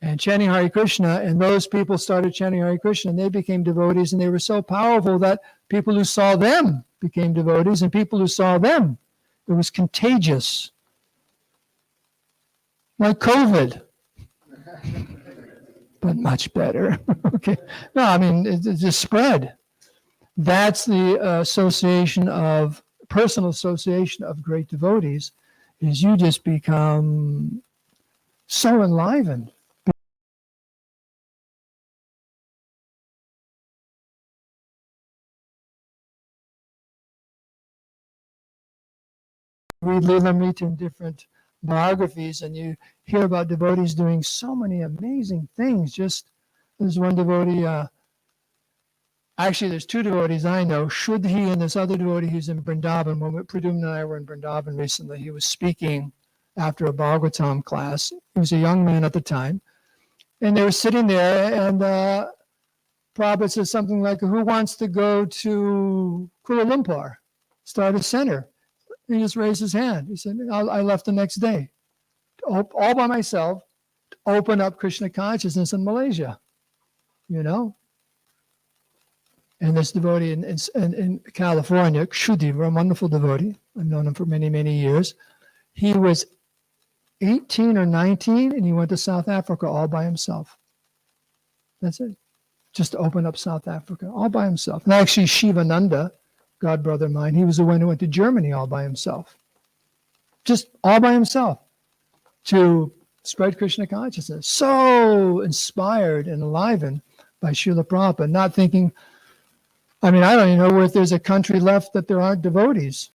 A: and chanting Hare Krishna, and those people started chanting Hare Krishna, and they became devotees, and they were so powerful that people who saw them became devotees, and people who saw them, it was contagious. Like COVID. But much better. Okay. No, I mean, it just spread. That's the association of, personal association of great devotees, is you just become so enlivened. Read Lilamrita in different biographies, and you hear about devotees doing so many amazing things. Just, there's one devotee, actually, there's two devotees I know, Shuddhi and this other devotee who's in Vrindavan. When Pradyumna and I were in Vrindavan recently, he was speaking after a Bhagavatam class. He was a young man at the time. And they were sitting there, and Prabhupada said something like, who wants to go to Kuala Lumpur, start a center? And he just raised his hand. He said, I left the next day, all by myself, to open up Krishna consciousness in Malaysia, you know? And this devotee in California, Shuddhi, a wonderful devotee, I've known him for many, many years. He was 18 or 19, and he went to South Africa all by himself. That's it. Just to open up South Africa, all by himself. And actually, Shivananda, god brother of mine, he was the one who went to Germany all by himself. Just all by himself to spread Krishna consciousness. So inspired and enlivened by Srila Prabhupada, not thinking, I mean, I don't even know if there's a country left that there aren't devotees.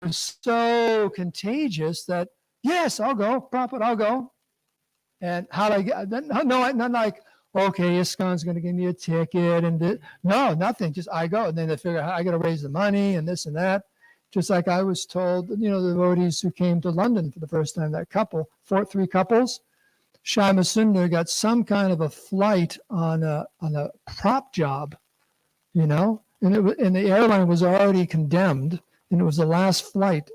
A: So contagious that, yes, I'll go, Prabhupada, I'll go. And how do I get, no, not like, okay, ISKCON's going to give me a ticket and no, nothing, just I go. And then they figure out I got to raise the money and this and that. Just like I was told, you know, the devotees who came to London for the first time, that couple, three couples, Shama Sundar got some kind of a flight on a prop job, you know, and the airline was already condemned, and it was the last flight.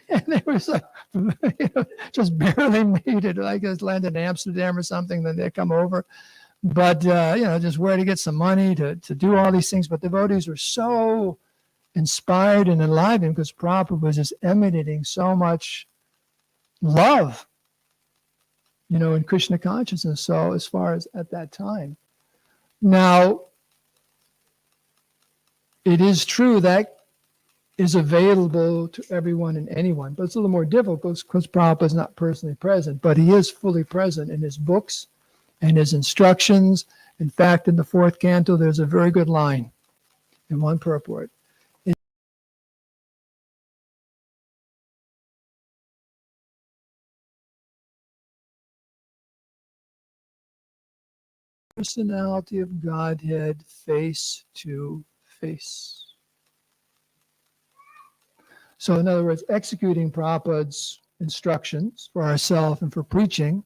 A: And they was like, you know, just barely made it. I guess landed in Amsterdam or something. Then they come over, but you know, just where to get some money to do all these things. But devotees were so inspired and enlivened because Prabhupada was just emanating so much love, you know, in Krishna consciousness. So as far as at that time, now it is true that is available to everyone and anyone. But it's a little more difficult because Prabhupada is not personally present, but he is fully present in his books and his instructions. In fact, in the fourth canto, there's a very good line in one purport. Personality of Godhead face to face. So in other words, executing Prabhupada's instructions for ourselves and for preaching,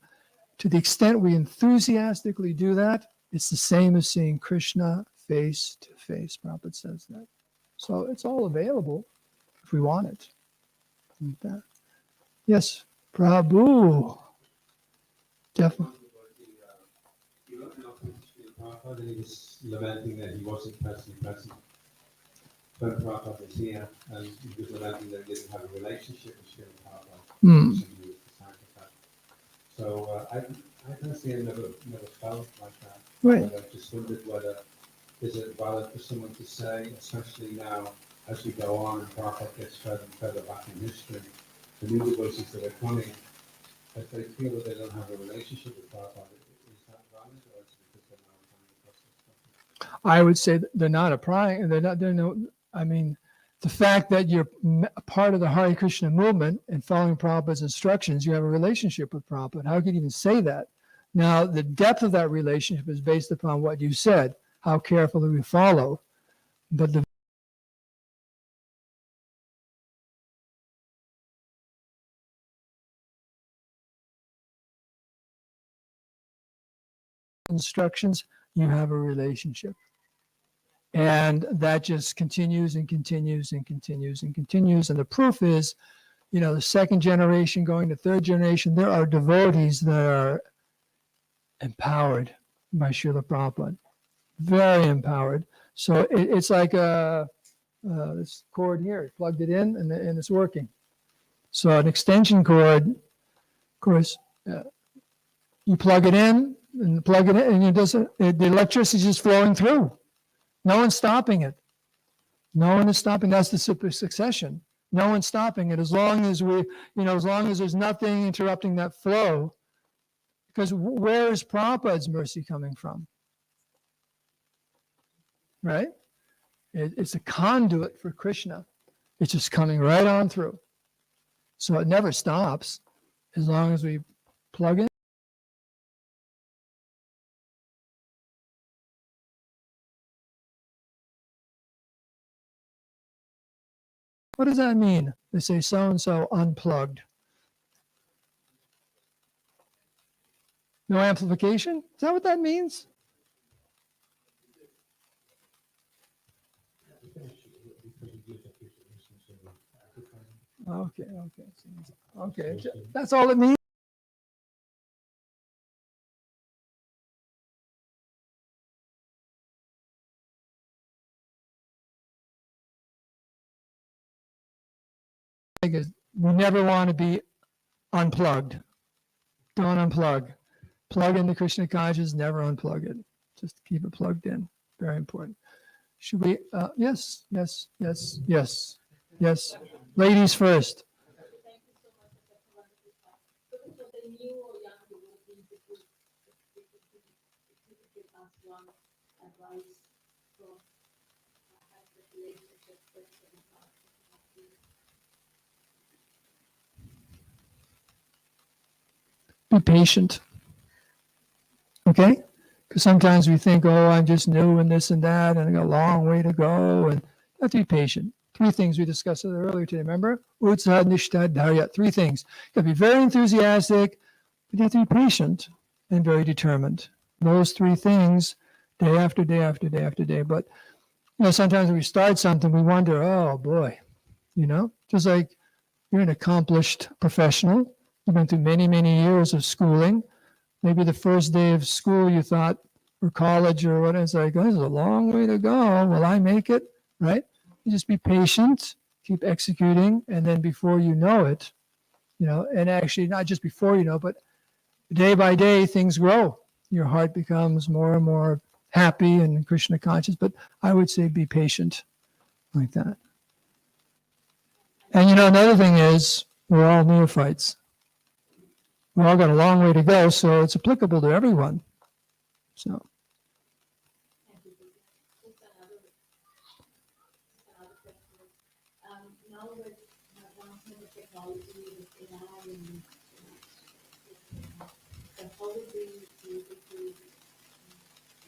A: to the extent we enthusiastically do that, it's the same as seeing Krishna face to face. Prabhupada says that. So it's all available if we want it. Like that. Yes, Prabhu. Definitely.
B: You know, Prabhupada, he was lamenting that he wasn't personally present when Prabhupada was here, and he was lamenting that he didn't have a relationship with Srila Prabhupada. He was the sacrifice. So I personally never felt like that.
A: Right.
B: But I just wondered whether is it valid for someone to say, especially now as we go on and Prabhupada gets further and further back in history, the new voices that are coming, if they feel that they don't have a relationship with Prabhupada, is that valid, or is it because they're now applying across the stuff?
A: I would say that they're not applying. I mean, the fact that you're a part of the Hare Krishna movement and following Prabhupada's instructions, you have a relationship with Prabhupada. How could you even say that? Now, the depth of that relationship is based upon what you said, how carefully we follow. But the instructions, you have a relationship. And that just continues and continues and continues and continues. And the proof is, the second generation going to third generation, there are devotees that are empowered by Srila Prabhupada, very empowered. So it's like this cord here, you plugged it in and it's working. So an extension cord, of course, you plug it in and the electricity is just flowing through. No one's stopping it. No one is stopping. That's the super succession. No one's stopping it as long as as long as there's nothing interrupting that flow. Because where is Prabhupada's mercy coming from? Right? It's a conduit for Krishna. It's just coming right on through. So it never stops as long as we plug in. What does that mean? They say so-and-so unplugged. No amplification? Is that what that means? Okay. That's all it means? Because we never want to be unplugged. Don't unplug. Plug into Krishna consciousness, never unplug it. Just keep it plugged in. Very important. Should we? Yes. Ladies first. Be patient. Okay? Because sometimes we think, I'm just new and this and that, and I got a long way to go. And you have to be patient. 3 things we discussed earlier today, remember? Utsaha, nishtha, dharya. 3 things. You have to be very enthusiastic, but you have to be patient and very determined. Those 3 things, day after day after day after day. But, sometimes when we start something, we wonder, oh boy, just like you're an accomplished professional. You've been through many, many years of schooling. Maybe the first day of school you thought, or college or what, it's like, there's a long way to go. Will I make it? Right? You just be patient, keep executing, and then before you know it, and actually not just before you know, but day by day things grow. Your heart becomes more and more happy and Krishna conscious. But I would say be patient like that. And another thing is, we're all neophytes. We all got a long way to go, so it's applicable to everyone. So,
D: Just another question. Now with the advancement of technology, with AI, and so how would we be able to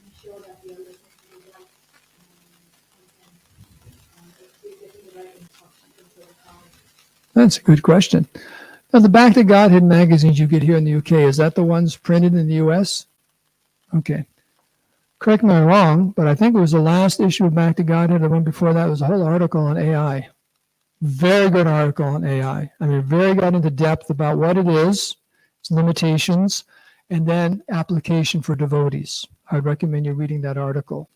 D: ensure that we are listening to the right content, if we're getting the right instructions into the cloud?
A: that's a good question. Now, the Back to Godhead magazines you get here in the UK, is that the ones printed in the US? Okay. Correct me if I'm wrong, but I think it was the last issue of Back to Godhead. The one before that was a whole article on AI. Very good article on AI. I mean, very got into depth about what it is, its limitations, and then application for devotees. I'd recommend you reading that article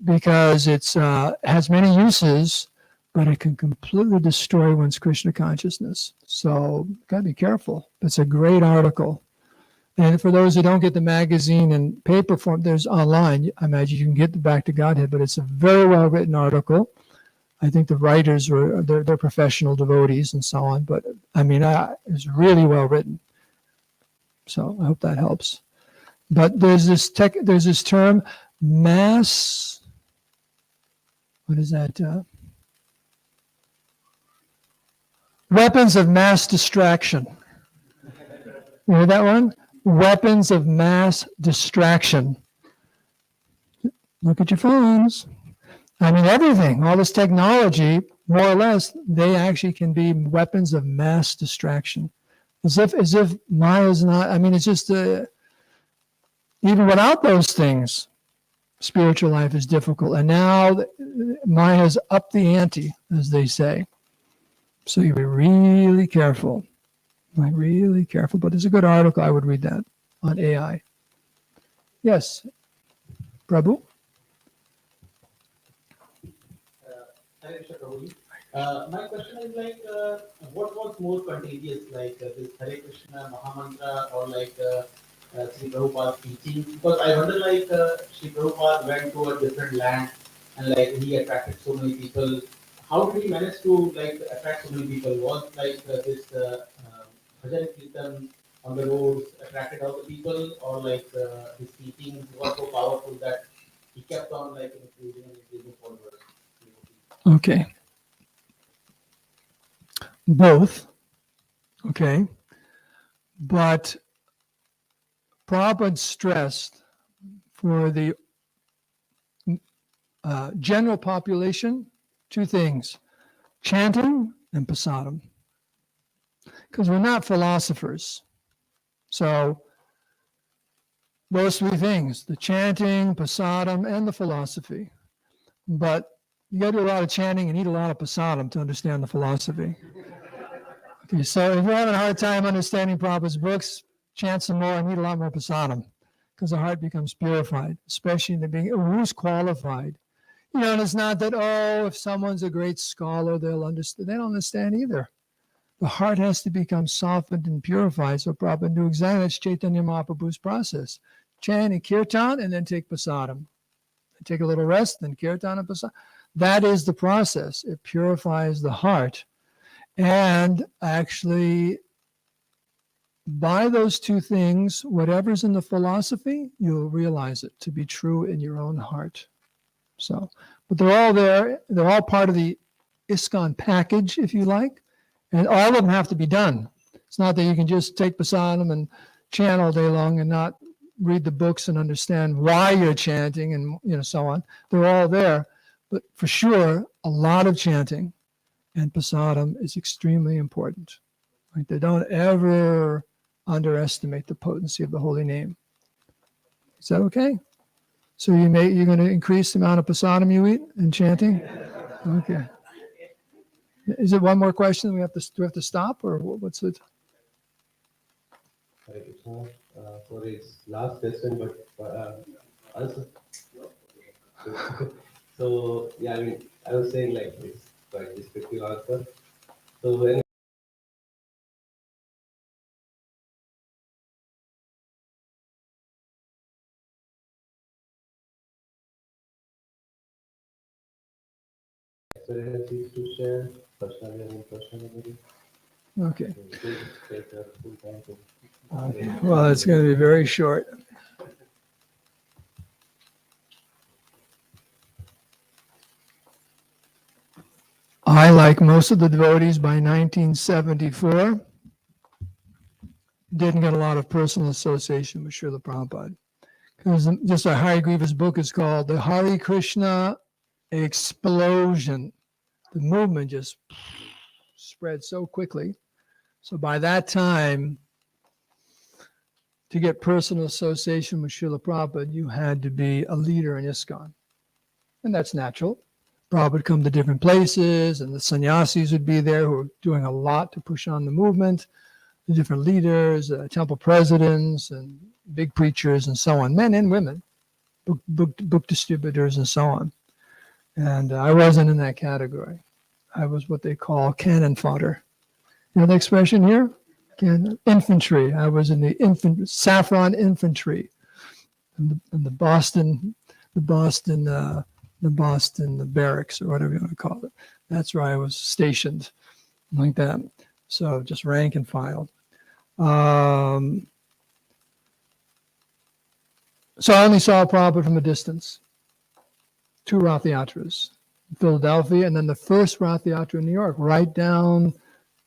A: because it's has many uses, but it can completely destroy one's Krishna consciousness. So, gotta be careful. It's a great article. And for those who don't get the magazine in paper form, there's online. I imagine you can get the Back to Godhead, but it's a very well written article. I think the writers were they're professional devotees and so on. But I mean, it's really well written. So I hope that helps. But there's this term, mass. What is that? Weapons of mass distraction. You heard that one? Weapons of mass distraction. Look at your phones. I mean, everything, all this technology, more or less, they actually can be weapons of mass distraction. As if Maya's not, I mean, it's just, even without those things, spiritual life is difficult. And now Maya's upped the ante, as they say. So you be really careful. Like, really careful. But it's a good article. I would read that on AI. Yes, Prabhu?
E: Hare Krishna Prabhuji. My question is like, what was more contagious, like this Hare Krishna Mahamantra or like Sri Prabhupada's teaching? Because I wonder, like Sri Prabhupada went to a different land and like he attracted so many people. How did he manage to like attract so many people? Was like this bhajan kirtan on the roads attracted all the people, or like his teachings were so powerful that he kept on like increasing followers?
A: Okay. Both. Okay. But Prabhupada stressed for the general population two things: chanting and prasadam. Because we're not philosophers. So those three things: the chanting, prasadam, and the philosophy. But you got to do a lot of chanting and eat a lot of prasadam to understand the philosophy. Okay, so if you're having a hard time understanding Prabhupada's books, chant some more and eat a lot more prasadam, because the heart becomes purified, especially in the beginning. Who's qualified? And it's not that, if someone's a great scholar, they'll understand. They don't understand either. The heart has to become softened and purified. So Prabhupada knew exactly that's Chaitanya Mahaprabhu's process. Chant and kirtan, and then take prasadam. Take a little rest, then kirtan and prasadam. That is the process. It purifies the heart. And actually, by those two things, whatever's in the philosophy, you'll realize it to be true in your own heart. So, but they're all there. They're all part of the ISKCON package, if you like. And all of them have to be done. It's not that you can just take prasadam and chant all day long and not read the books and understand why you're chanting and so on. They're all there. But for sure, a lot of chanting and prasadam is extremely important. Right? They don't ever underestimate the potency of the holy name. Is that okay? So you're going to increase the amount of prasadam you eat and chanting? Okay. Is it one more question? Do we have to stop, or what's it?
C: Hare Krishna, for his last question, but also, so yeah, I mean, I was saying like it's quite descriptive answer. So when experience is to share personally, I don't personally maybe.
A: Okay.
C: So they take their full time to.
A: Okay. Well, it's going to be very short. I, like most of the devotees by 1974, didn't get a lot of personal association with Srila Prabhupada. Because just a Hare Grievous book is called The Hare Krishna Explosion. The movement just spread so quickly. So by that time, to get personal association with Srila Prabhupada, you had to be a leader in ISKCON. And that's natural. Prabhupada would come to different places, and the sannyasis would be there who were doing a lot to push on the movement, the different leaders, temple presidents, and big preachers, and so on, men and women, book distributors, and so on. And I wasn't in that category. I was what they call cannon fodder. You know the expression here? Infantry. I was in the saffron infantry, in the Boston barracks, or whatever you want to call it. That's where I was stationed, like that. So just rank and file. So I only saw Prabhupada from a distance. 2 Rath Yatras in Philadelphia, and then the first Rath Yatra in New York, right down,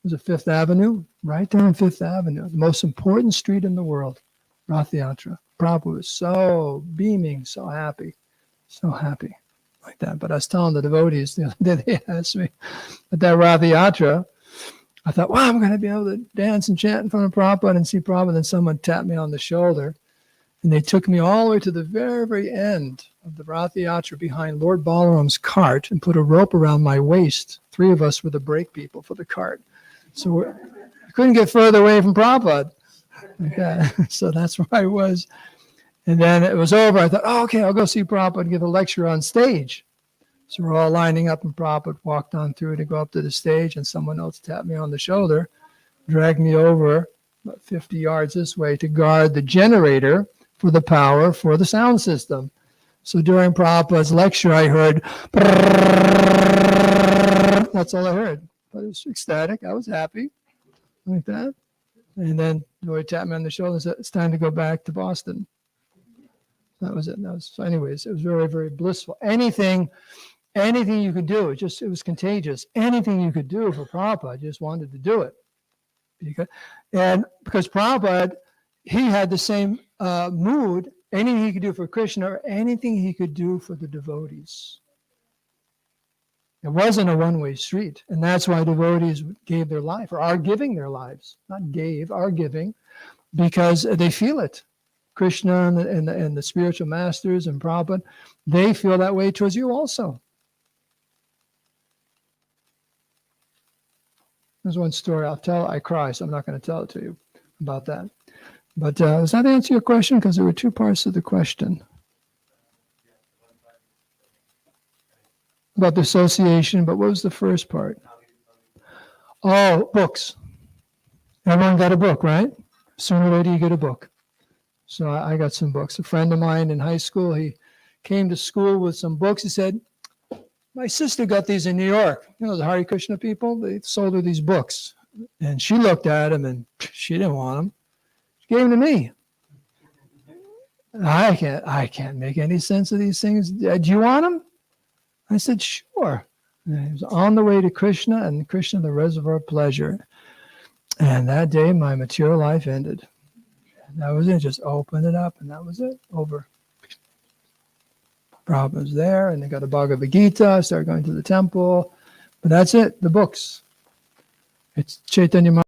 A: was it Fifth Avenue? Right down Fifth Avenue, the most important street in the world, Rath Yatra. Prabhupada was so beaming, so happy, like that. But I was telling the devotees the other day, they asked me at that Rath Yatra, I thought, wow, I'm going to be able to dance and chant in front of Prabhupada and see Prabhupada. Then someone tapped me on the shoulder, and they took me all the way to the very, very end of the Rath Yatra behind Lord Balaram's cart and put a rope around my waist. 3 of us were the brake people for the cart. So I couldn't get further away from Prabhupada. Okay. So that's where I was. And then it was over. I thought, oh, okay, I'll go see Prabhupada and give a lecture on stage. So we're all lining up, and Prabhupada walked on through to go up to the stage, and someone else tapped me on the shoulder, dragged me over about 50 yards this way to guard the generator for the power for the sound system. So during Prabhupada's lecture, I heard, that's all I heard. But it was ecstatic. I was happy, like that. And then he tapped me on the shoulder and said, it's time to go back to Boston. That was it. So anyways, it was very, very blissful. Anything you could do, it was contagious. Anything you could do for Prabhupada, I just wanted to do it. Because Prabhupada, he had the same mood, anything he could do for Krishna or anything he could do for the devotees. It wasn't a one-way street. And that's why devotees gave their life, or are giving their lives. Not gave, are giving, because they feel it. Krishna and the spiritual masters and Prabhupada, they feel that way towards you also. There's one story I'll tell. I cry, so I'm not going to tell it to you about that. But does that answer your question? Because there were 2 parts of the question. About the association, but what was the first part? Oh, books. Everyone got a book, right? Sooner or later you get a book. So I got some books. A friend of mine in high school, he came to school with some books. He said, my sister got these in New York. You know, the Hare Krishna people, they sold her these books. And she looked at them and she didn't want them. She gave them to me. I can't make any sense of these things. Do you want them? I said, sure. And he was on the way to Krishna, and Krishna, the reservoir of pleasure. And that day, my material life ended. And that was it. Just opened it up, and that was it. Over. Prabhupada was there, and they got a Bhagavad Gita. I started going to the temple. But that's it, the books. It's Chaitanya Mahaprabhu.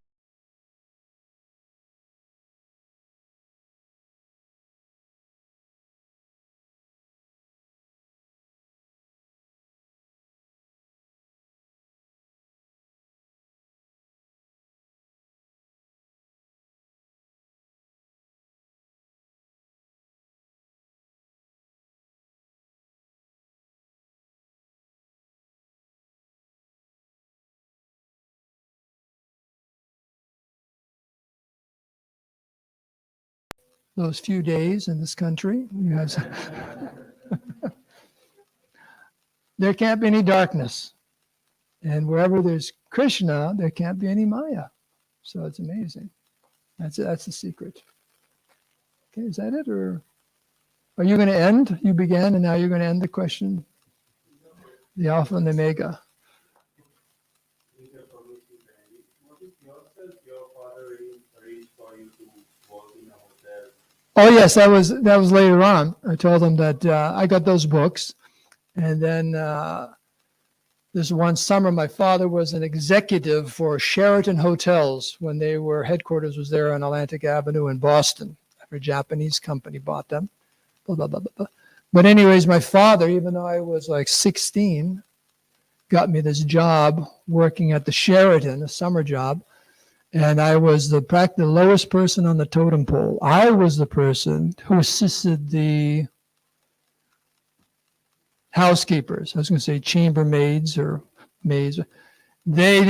A: Those few days in this country, there can't be any darkness. And wherever there's Krishna, there can't be any Maya. So it's amazing. That's the secret. Okay, is that it? Or are you going to end? You began and now you're going to end the question? The Alpha and the Omega. Oh yes, that was later on. I told them that I got those books, and then this one summer, my father was an executive for Sheraton Hotels when they were headquarters was there on Atlantic Avenue in Boston. A Japanese company bought them. Blah, blah, blah, blah, blah. But anyways, my father, even though I was like 16, got me this job working at the Sheraton, a summer job. And I was the lowest person on the totem pole. I was the person who assisted the housekeepers. I was going to say chambermaids or maids. They,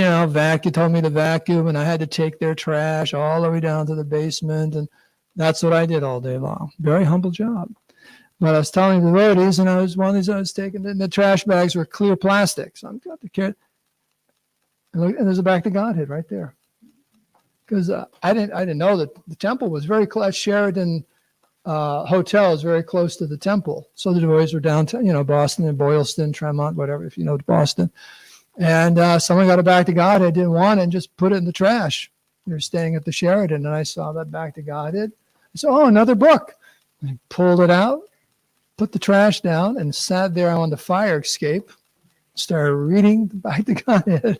A: told me to vacuum, and I had to take their trash all the way down to the basement. And that's what I did all day long. Very humble job. But I was telling the devotees, and I was taking, and the trash bags were clear plastic. So I'm got the kid. And there's a back to Godhead right there. Because I didn't know that the temple was very close. Sheraton Hotel is very close to the temple. So the devotees were downtown, Boston and Boylston, Tremont, whatever, if you know Boston. And someone got a back to Godhead, didn't want it, and just put it in the trash. They were staying at the Sheraton, and I saw that back to Godhead. I said, oh, another book. I pulled it out, put the trash down, and sat there on the fire escape, started reading the back to Godhead.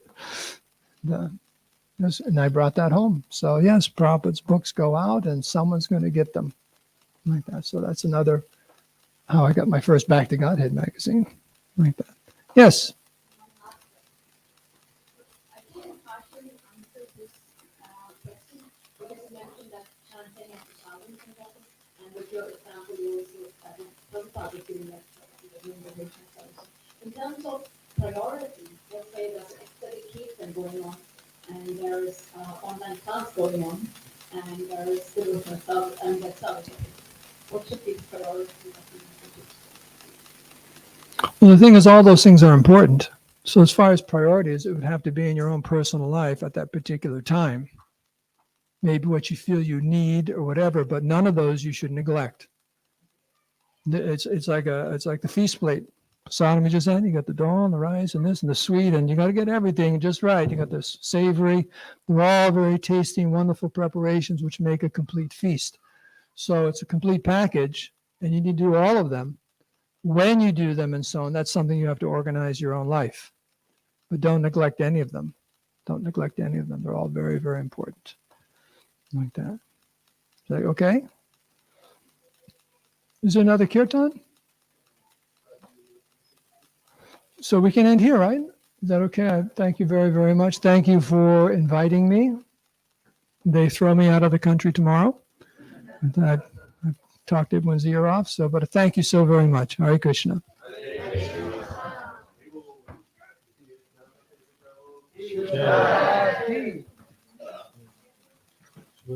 A: And I brought that home. So yes, Prabhupada's books go out and someone's going to get them like that. So that's another, how I got my first Back to Godhead magazine like that. Yes.
D: I think you partially answered this question because you mentioned that chanting and prasadam is important, and with your example, you also Prabhupada doing that during the Krishna service. In terms of priority, let's say there's aesthetic kirtan going on, and there is online class going on, and there is devotional service and that service. What should be the priority?
A: Well, the thing is, all those things are important. So as far as priorities, it would have to be in your own personal life at that particular time. Maybe what you feel you need or whatever, but none of those you should neglect. It's like the feast plate. Prasadam just said, you got the dawn, the rice, and this, and the sweet, and you got to get everything just right. You got this savory. They're all very tasty and wonderful preparations, which make a complete feast. So it's a complete package, and you need to do all of them. When you do them and so on, that's something you have to organize your own life. But don't neglect any of them. Don't neglect any of them. They're all very, very important. Like that. Like, okay? Is there another kirtan? So we can end here, right? Is that okay? Thank you very, very much. Thank you for inviting me. They throw me out of the country tomorrow. I've talked everyone's ear off. But thank you so very much. Hare Krishna.
C: Yeah.